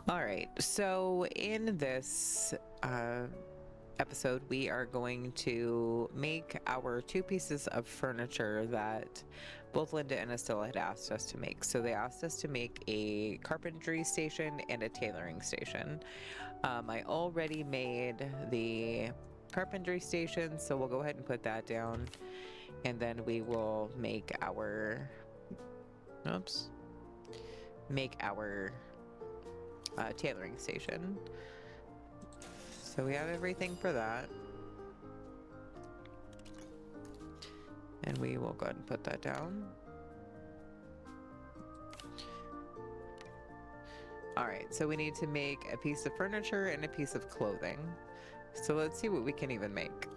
All right, so in this episode, we are going to make our two pieces of furniture that both Linda and Estella had asked us to make. So they asked us to make a carpentry station and a tailoring station. I already made the carpentry station, so we'll go ahead and put that down, and then we will make our, oops, make our tailoring station. So we have everything for that. And we will go ahead and put that down. All right, so we need to make a piece of furniture and a piece of clothing. So let's see what we can even make.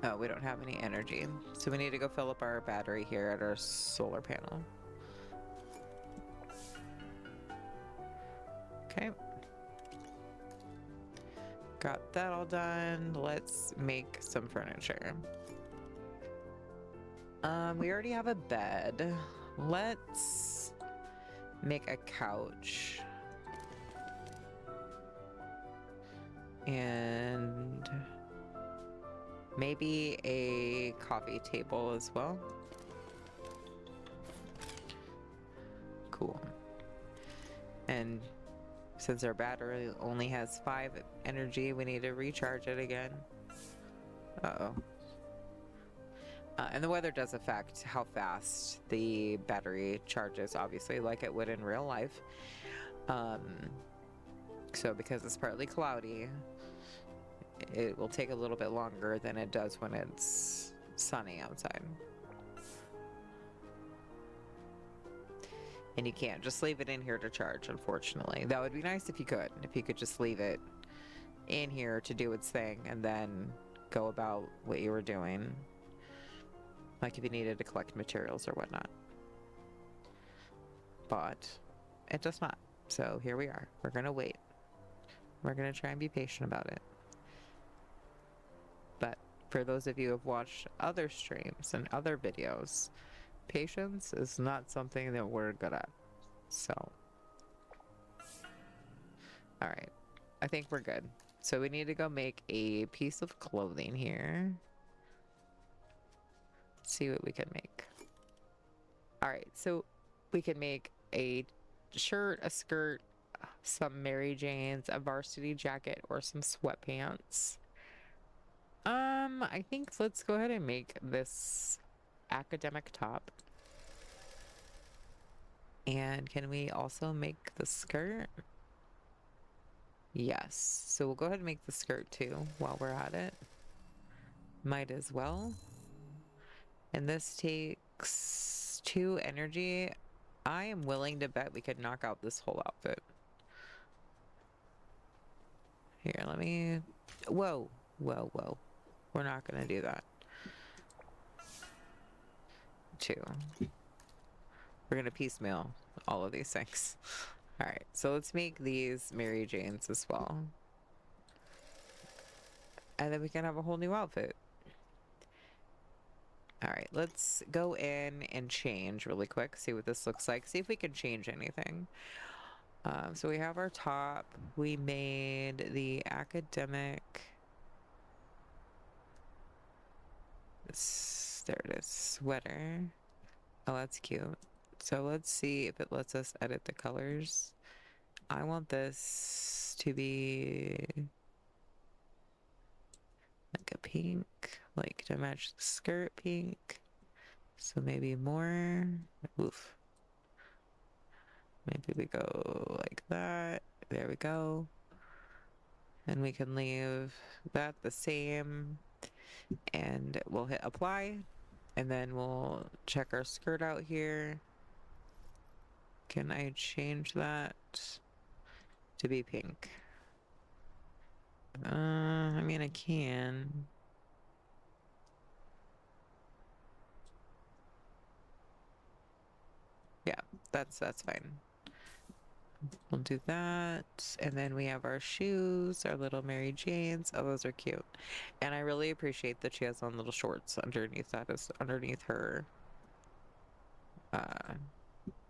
Oh, we don't have any energy. So we need to go fill up our battery here at our solar panel. Okay. Got that all done. Let's make some furniture. We already have a bed. Let's make a couch. And maybe a coffee table as well. Cool. And since our battery only has 5 energy, we need to recharge it again. Uh-oh. And the weather does affect how fast the battery charges, obviously, like it would in real life. So because it's partly cloudy, it will take a little bit longer than it does when it's sunny outside. And you can't just leave it in here to charge, unfortunately. That would be nice if you could just leave it in here to do its thing and then go about what you were doing. Like if you needed to collect materials or whatnot. But it does not. So here we are. We're gonna wait. We're gonna try and be patient about it. But for those of you who have watched other streams and other videos, patience is not something that we're good at. So, all right, I think we're good. So we need to go make a piece of clothing here. Let's see what we can make. All right, so we can make a shirt, a skirt, some Mary Janes, a varsity jacket, or some sweatpants. I think let's go ahead and make this academic top. And can we also make the skirt? Yes. So we'll go ahead and make the skirt too while we're at it. Might as well. And this takes 2 energy. I am willing to bet we could knock out this whole outfit. Here, let me... Whoa, whoa, whoa. We're not gonna do that. 2. We're gonna piecemeal all of these things. All right, so let's make these Mary Janes as well. And then we can have a whole new outfit. All right, let's go in and change really quick, see what this looks like, see if we can change anything. So we have our top. We made the academic. There it is, sweater. Oh, that's cute. So let's see if it lets us edit the colors. I want this to be like a pink, like to match the skirt pink. So maybe more. Oof. Maybe we go like that. There we go. And we can leave that the same. And we'll hit apply. And then we'll check our skirt out here. Can I change that to be pink? I mean, I can. Yeah, that's fine. We'll do that. And then we have our shoes, our little Mary Janes. Oh, those are cute. And I really appreciate that she has on little shorts underneath that, is underneath her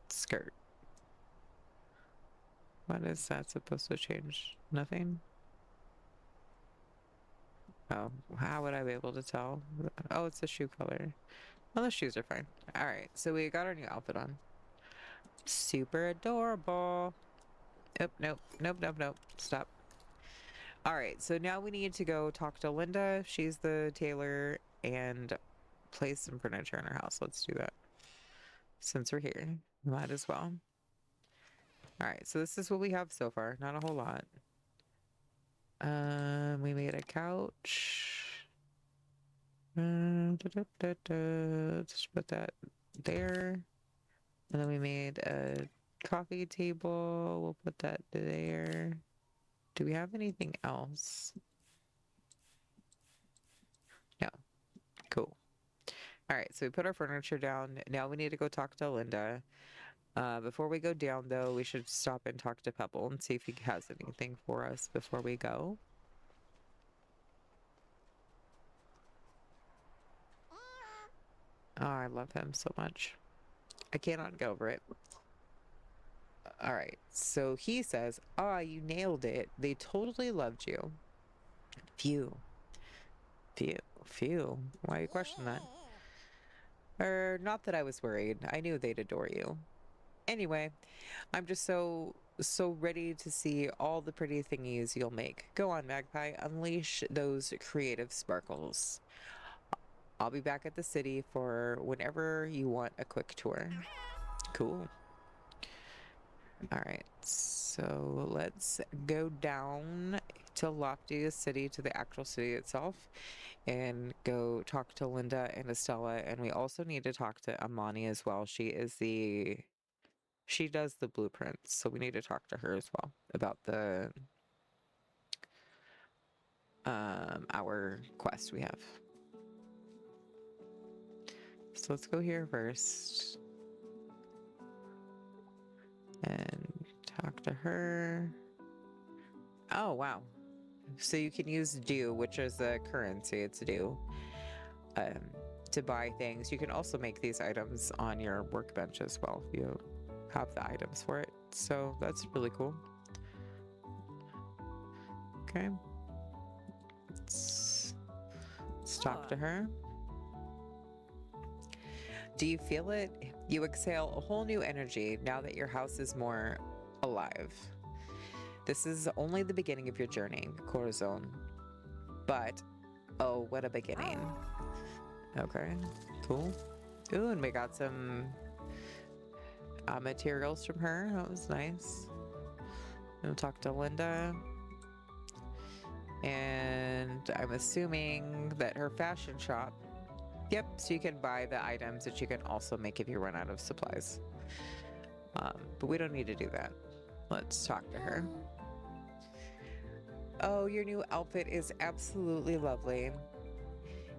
skirt. What is that supposed to change? Nothing? Oh, how would I be able to tell? Oh, it's the shoe color. Well, the shoes are fine. All right, so we got our new outfit on. Super adorable. Nope, nope, nope, nope, nope. Stop. All right, so now we need to go talk to Linda. She's the tailor, and place some furniture in her house. Let's do that. Since we're here, might as well. All right, so this is what we have so far. Not a whole lot. We made a couch. Let's put that there. And then we made a coffee table. We'll put that there. Do we have anything else? No. Cool. All right, so we put our furniture down. Now we need to go talk to Linda. Before we go down, though, we should stop and talk to Pebble and see if he has anything for us before we go. Oh, I love him so much. I cannot get over it. All right, so he says, "Ah, you nailed it. They totally loved you." Phew. Phew. Phew. Why you question that? Not that I was worried. I knew they'd adore you. Anyway, I'm just so ready to see all the pretty thingies you'll make. Go on, Magpie, unleash those creative sparkles. I'll be back at the city for whenever you want a quick tour. Cool. All right, so let's go down to Loftia City, to the actual city itself, and go talk to Linda and Estella. And we also need to talk to Amani as well. She does the blueprints, so we need to talk to her as well about the our quest we have. So let's go here first and talk to her. Oh, wow. So you can use do, which is a currency, it's do, to buy things. You can also make these items on your workbench as well if you have the items for it. So that's really cool. Okay. Let's talk to her. Do you feel it? You exhale a whole new energy now that your house is more alive. This is only the beginning of your journey, Corazon. But, oh, what a beginning. Okay, cool. Ooh, and we got some materials from her. That was nice. We'll talk to Linda. And I'm assuming that her fashion shop. Yep, so you can buy the items that you can also make if you run out of supplies. But we don't need to do that. Let's talk to her. Oh, your new outfit is absolutely lovely.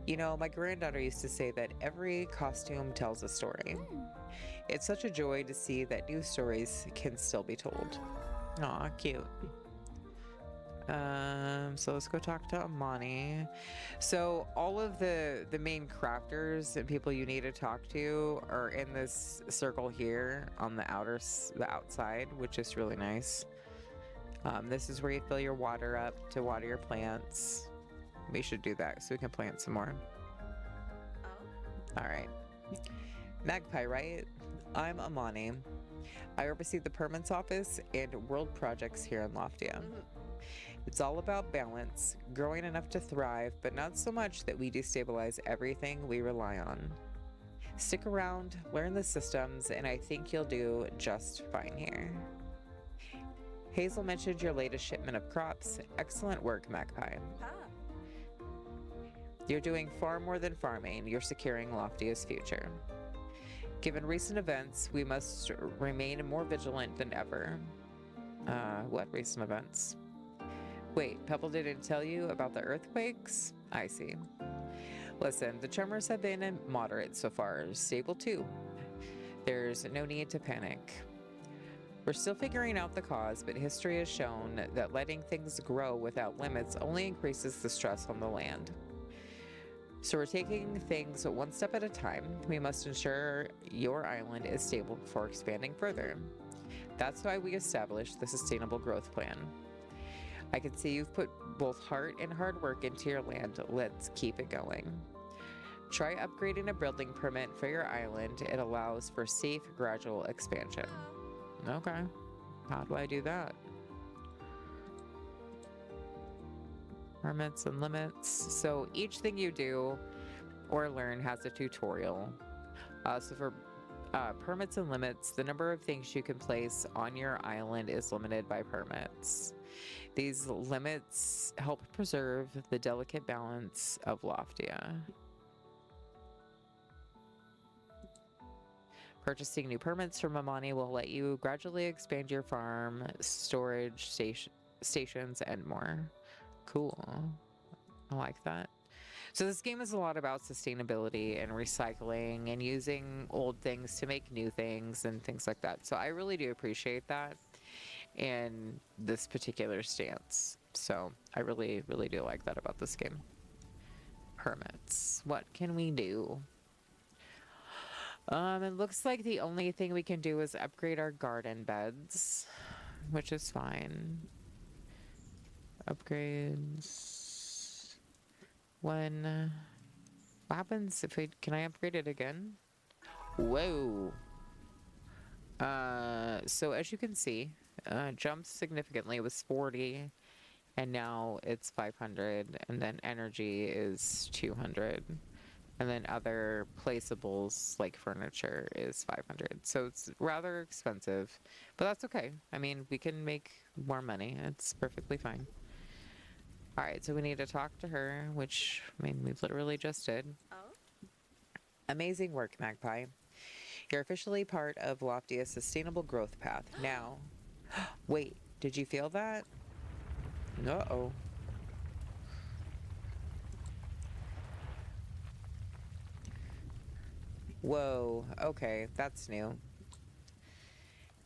You know, my granddaughter used to say that every costume tells a story. It's such a joy to see that new stories can still be told. Aw, cute. So let's go talk to Amani. So all of the main crafters and people you need to talk to are in this circle here on the outside, which is really nice. This is where you fill your water up to water your plants. We should do that so we can plant some more. All right. Magpie, right? I'm Amani. I oversee the permits office and world projects here in Loftia. It's all about balance, growing enough to thrive, but not so much that we destabilize everything we rely on. Stick around, learn the systems, and I think you'll do just fine here. Hazel mentioned your latest shipment of crops. Excellent work, Magpie. You're doing far more than farming. You're securing Loftia's future. Given recent events, we must remain more vigilant than ever. What recent events? Wait, Pebble didn't tell you about the earthquakes? I see. Listen, the tremors have been moderate so far, stable too. There's no need to panic. We're still figuring out the cause, but history has shown that letting things grow without limits only increases the stress on the land. So we're taking things one step at a time. We must ensure your island is stable before expanding further. That's why we established the Sustainable Growth Plan. I can see you've put both heart and hard work into your land. Let's keep it going. Try upgrading a building permit for your island. It allows for safe, gradual expansion. Okay. How do I do that? Permits and limits. So each thing you do or learn has a tutorial. So for permits and limits, the number of things you can place on your island is limited by permits. These limits help preserve the delicate balance of Loftia. Purchasing new permits from Amani will let you gradually expand your farm, storage stations, and more. Cool. I like that. So this game is a lot about sustainability and recycling and using old things to make new things and things like that. So I really do appreciate that in this particular stance. So I really, really do like that about this game. Permits. What can we do? It looks like the only thing we can do is upgrade our garden beds, which is fine. Upgrades. What happens if can I upgrade it again? Whoa. So as you can see, jumped significantly. It was 40 and now it's 500, and then energy is 200. And then other placeables like furniture is 500. So it's rather expensive, but that's okay. I mean, we can make more money. It's perfectly fine. All right, so we need to talk to her, which, I mean, we literally just did. Oh. Amazing work, Magpie. You're officially part of Loftia's sustainable growth path. Now, wait, did you feel that? Uh-oh. Whoa, okay, that's new.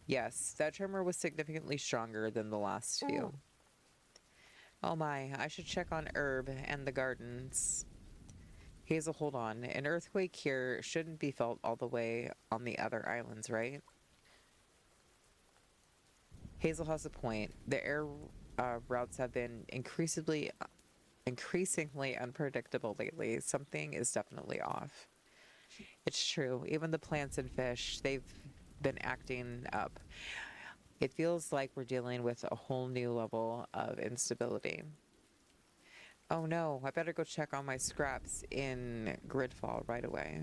Yes, that tremor was significantly stronger than the last few. Oh my, I should check on Herb and the gardens. Hazel, hold on. An earthquake here shouldn't be felt all the way on the other islands, right? Hazel has a point. The air routes have been increasingly unpredictable lately. Something is definitely off. It's true. Even the plants and fish, they've been acting up. It feels like we're dealing with a whole new level of instability. Oh no, I better go check on my scraps in Gridfall right away.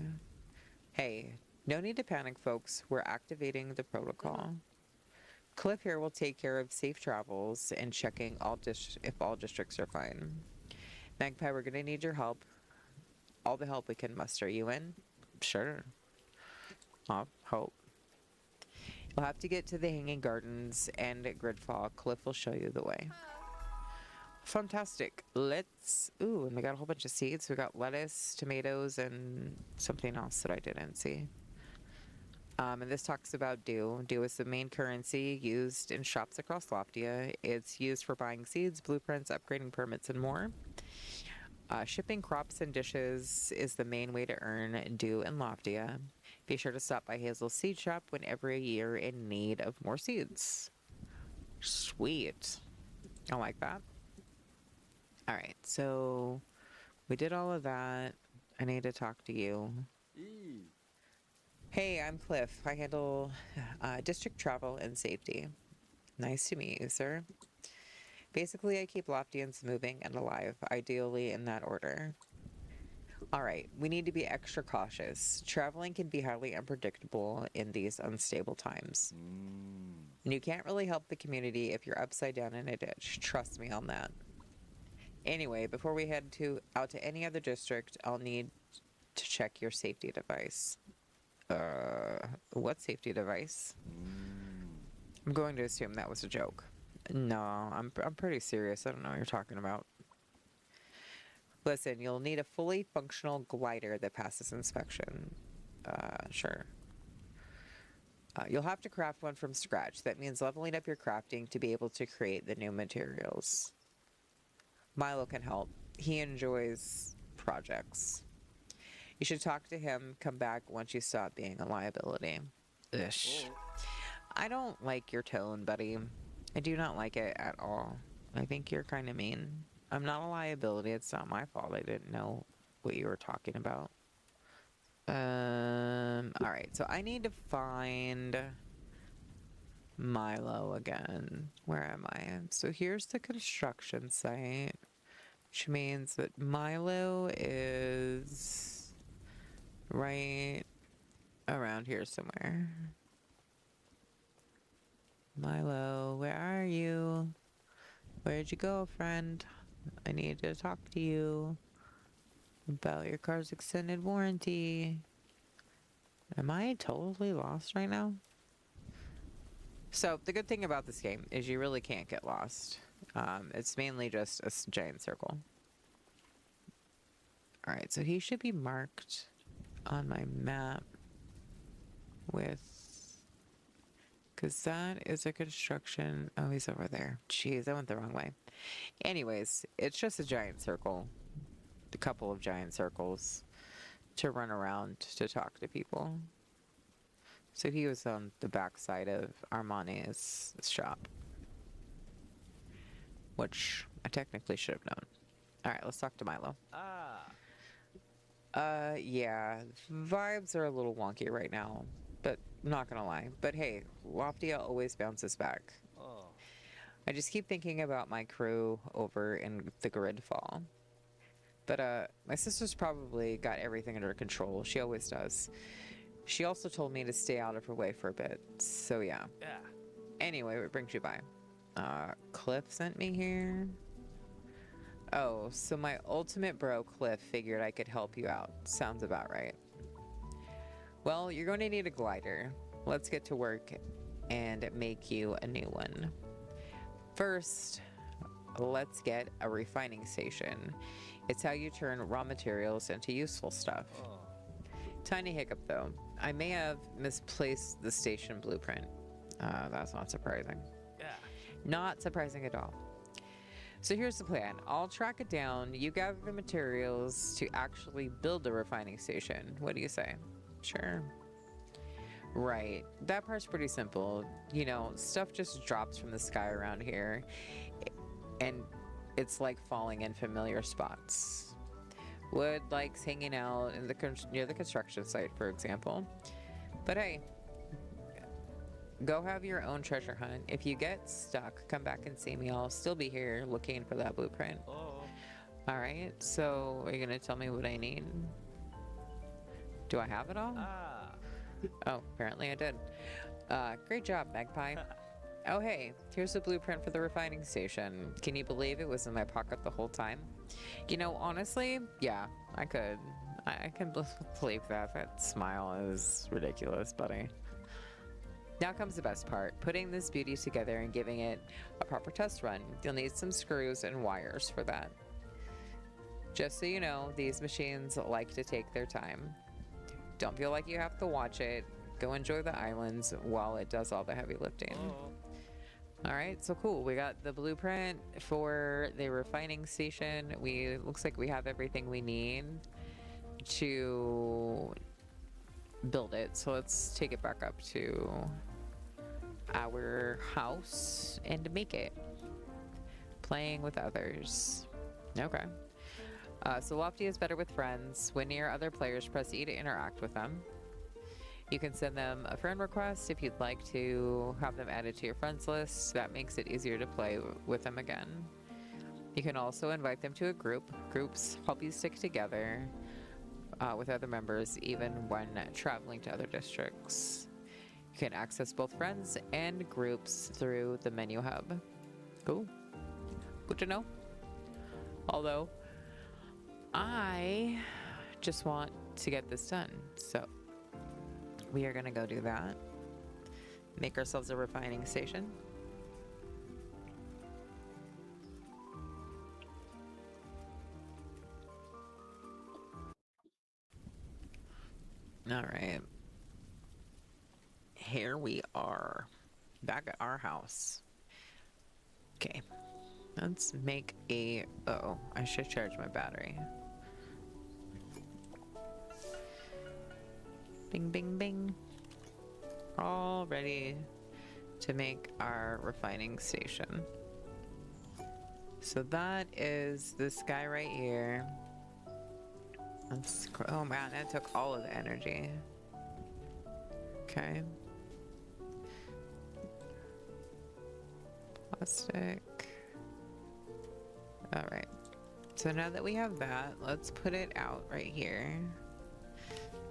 Hey, no need to panic, folks. We're activating the protocol. Cliff here will take care of safe travels and checking if all districts are fine. Magpie, we're gonna need your help. All the help we can muster. You in? Sure. I'll hope. You'll have to get to the Hanging Gardens and Gridfall. Cliff will show you the way. Fantastic. Let's... Ooh, and we got a whole bunch of seeds. We got lettuce, tomatoes, and something else that I didn't see. And this talks about dew. Dew is the main currency used in shops across Loftia. It's used for buying seeds, blueprints, upgrading permits, and more. Shipping crops and dishes is the main way to earn dew in Loftia. Be sure to stop by Hazel's seed shop whenever you're in need of more seeds. Sweet. I like that. All right, so we did all of that. I need to talk to you. Hey, I'm Cliff. I handle district travel and safety. Nice to meet you, sir. Basically, I keep Loftians moving and alive, ideally in that order. All right, we need to be extra cautious. Traveling can be highly unpredictable in these unstable times. And you can't really help the community if you're upside down in a ditch. Trust me on that. Anyway, before we head out to any other district, I'll need to check your safety device. What safety device? I'm going to assume that was a joke. No, I'm pretty serious. I don't know what you're talking about. Listen, you'll need a fully functional glider that passes inspection. Sure. You'll have to craft one from scratch. That means leveling up your crafting to be able to create the new materials. Milo can help. He enjoys projects. You should talk to him. Come back once you stop being a liability. Ish. I don't like your tone, buddy. I do not like it at all. I think you're kind of mean. I'm not a liability. It's not my fault. I didn't know what you were talking about. All right. So I need to find Milo again. Where am I? So here's the construction site, which means that Milo is right around here somewhere. Milo, where are you? Where'd you go, friend? I need to talk to you about your car's extended warranty. Am I totally lost right now? So the good thing about this game is you really can't get lost. It's mainly just a giant circle. All right, so he should be marked on my map with, because that is a construction. Oh, he's over there. Jeez, I went the wrong way. Anyways, it's just a giant circle, a couple of giant circles to run around to talk to people. So he was on the backside of Armani's shop, which I technically should have known. All right, let's talk to Milo. Yeah, vibes are a little wonky right now, but I'm not gonna lie. But hey, Loftia always bounces back. I just keep thinking about my crew over in the Gridfall. But my sister's probably got everything under control. She always does. She also told me to stay out of her way for a bit. So yeah. Anyway, what brings you by? Cliff sent me here. Oh, so my ultimate bro, Cliff, figured I could help you out. Sounds about right. Well, you're going to need a glider. Let's get to work and make you a new one. First, let's get a refining station. It's how you turn raw materials into useful stuff. Tiny hiccup though. I may have misplaced the station blueprint. That's not surprising. Not surprising at all. So here's the plan. I'll track it down. You gather the materials to actually build the refining station. What do you say? Sure. Right. That part's pretty simple. You know, stuff just drops from the sky around here. And it's like falling in familiar spots. Wood likes hanging out in near the construction site, for example. But hey, go have your own treasure hunt. If you get stuck, come back and see me. I'll still be here looking for that blueprint. All right, so are you gonna tell me what I need? Do I have it all? Oh, apparently I did. Great job, Magpie. Oh, hey, here's the blueprint for the refining station. Can you believe it was in my pocket the whole time? You know, honestly, yeah, I could. I can believe that. That smile is ridiculous, buddy. Now comes the best part, putting this beauty together and giving it a proper test run. You'll need some screws and wires for that. Just so you know, these machines like to take their time. Don't feel like you have to watch it. Go enjoy the islands while it does all the heavy lifting. All right, so cool. We got the blueprint for the refining station. Looks like we have everything we need to build it. So let's take it back up to our house and make it. Playing with others. Okay. So Lofty is better with friends. When near other players, press E to interact with them. You can send them a friend request if you'd like to have them added to your friends list. That makes it easier to play with them again. You can also invite them to a group. Groups help you stick together with other members, even when traveling to other districts. You can access both friends and groups through the menu hub. Cool. Good to know. Although, I just want to get this done, so we are gonna go do that. Make ourselves a refining station. All right. Here we are, back at our house. Okay. Let's make a... Uh-oh, I should charge my battery. Bing, bing, bing. All ready to make our refining station. So that is this guy right here. Oh man, it took all of the energy. Okay. Plastic. All right. So now that we have that, let's put it out right here.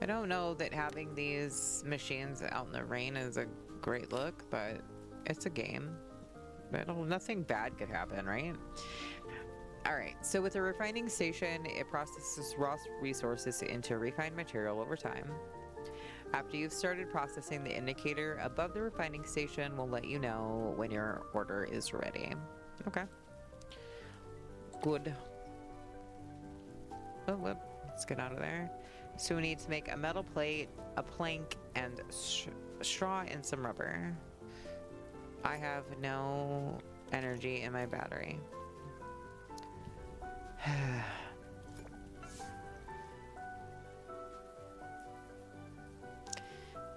I don't know that having these machines out in the rain is a great look, but it's a game. Nothing bad could happen, right? All right, so with a refining station, it processes raw resources into refined material over time. After you've started processing, the indicator above the refining station will let you know when your order is ready. Okay. Good. Oh, whoop. Let's get out of there. So we need to make a metal plate, a plank, and straw and some rubber. I have no energy in my battery.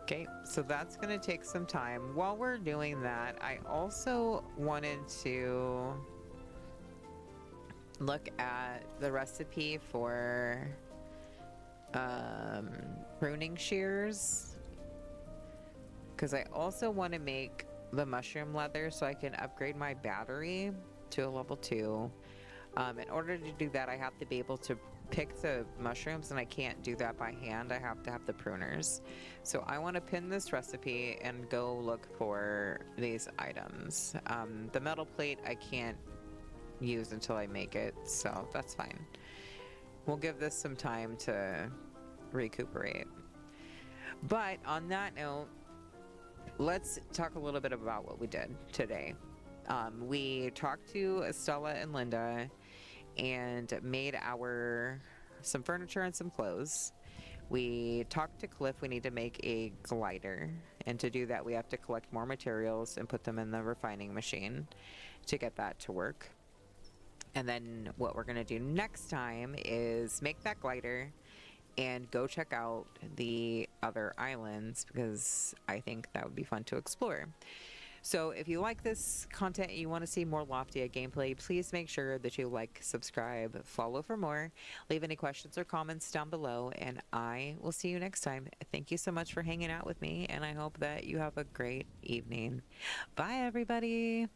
Okay, so that's going to take some time. While we're doing that, I also wanted to look at the recipe for pruning shears, because I also want to make the mushroom leather so I can upgrade my battery to a level 2. In order to do that, I have to be able to pick the mushrooms, and I can't do that by hand. I have to have the pruners. So I want to pin this recipe and go look for these items. The metal plate I can't use until I make it, so that's fine. We'll give this some time to recuperate. But on that note, let's talk a little bit about what we did today. We talked to Estella and Linda and made some furniture and some clothes. We talked to Cliff. We need to make a glider, and to do that we have to collect more materials and put them in the refining machine to get that to work. And then what we're going to do next time is make that glider and go check out the other islands, because I think that would be fun to explore. So if you like this content and you want to see more Loftia gameplay, please make sure that you like, subscribe, follow for more. Leave any questions or comments down below, and I will see you next time. Thank you so much for hanging out with me, and I hope that you have a great evening. Bye, everybody.